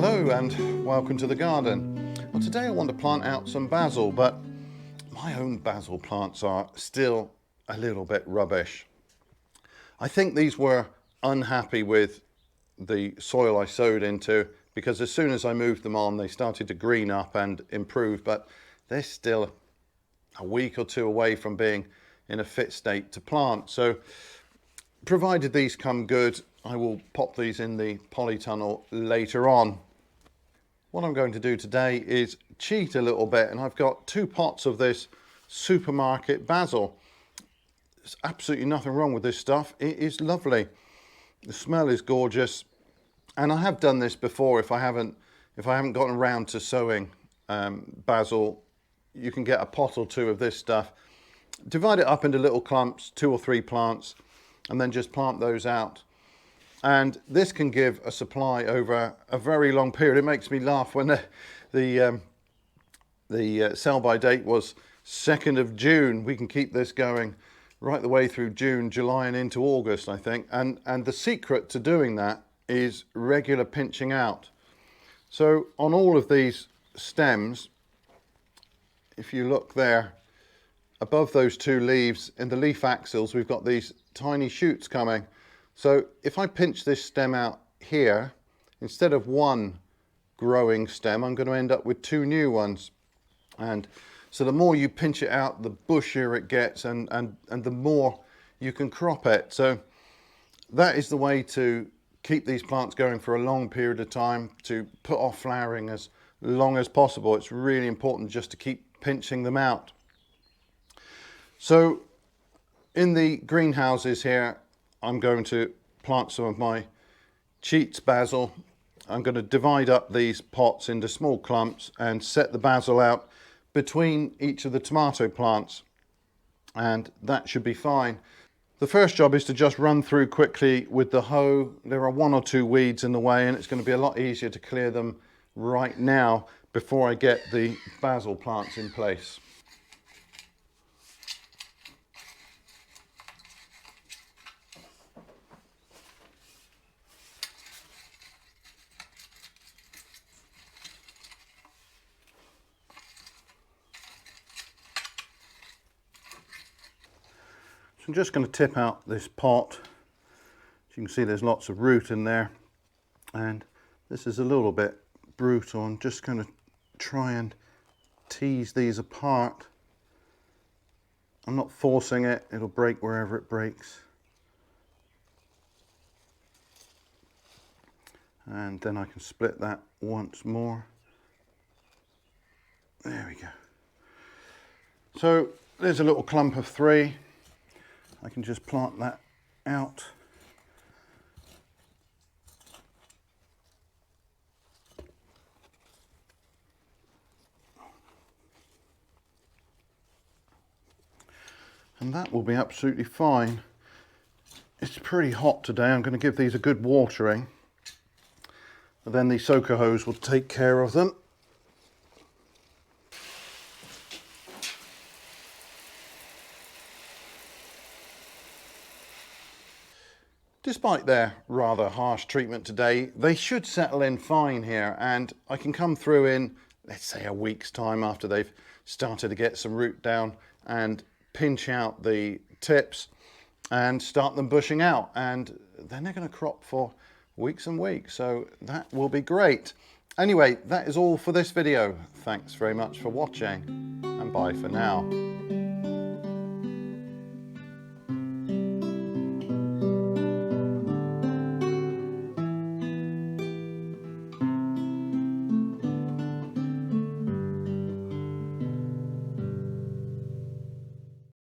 Hello and welcome to the garden. Well, today I want to plant out some basil, but my own basil plants are still a little bit rubbish. I think these were unhappy with the soil I sowed into, because as soon as I moved them on they started to green up and improve, but they're still a week or two away from being in a fit state to plant. So provided these come good, I will pop these in the polytunnel later on. What I'm going to do today is cheat a little bit, and I've got 2 pots of this supermarket basil. There's absolutely nothing wrong with this stuff. It is lovely. The smell is gorgeous, and I have done this before. If I haven't gotten around to sowing basil, you can get a pot or 2 of this stuff, divide it up into little clumps, 2 or 3 plants, and then just plant those out. And this can give a supply over a very long period. It makes me laugh when the sell by date was 2nd of June. We can keep this going right the way through June, July and into August, I think. And the secret to doing that is regular pinching out. So on all of these stems, if you look there, above those 2 leaves, in the leaf axils, we've got these tiny shoots coming. So if I pinch this stem out here, instead of 1 growing stem, I'm going to end up with 2 new ones. And so the more you pinch it out, the bushier it gets, and the more you can crop it. So that is the way to keep these plants going for a long period of time, to put off flowering as long as possible. It's really important just to keep pinching them out. So in the greenhouses here, I'm going to plant some of my Cheats basil. I'm going to divide up these pots into small clumps and set the basil out between each of the tomato plants, and that should be fine. The first job is to just run through quickly with the hoe. There are 1 or 2 weeds in the way, and it's going to be a lot easier to clear them right now before I get the basil plants in place. So I'm just going to tip out this pot. As you can see, there's lots of root in there, and this is a little bit brutal. I'm just going to try and tease these apart. I'm not forcing it, it'll break wherever it breaks. And then I can split that once more. There we go. So there's a little clump of 3. I can just plant that out. And that will be absolutely fine. It's pretty hot today. I'm going to give these a good watering, but then the soaker hose will take care of them. Despite their rather harsh treatment today, they should settle in fine here, and I can come through in, let's say, a week's time after they've started to get some root down, and pinch out the tips and start them bushing out, and then they're going to crop for weeks and weeks, so that will be great. Anyway, that is all for this video. Thanks very much for watching, and bye for now.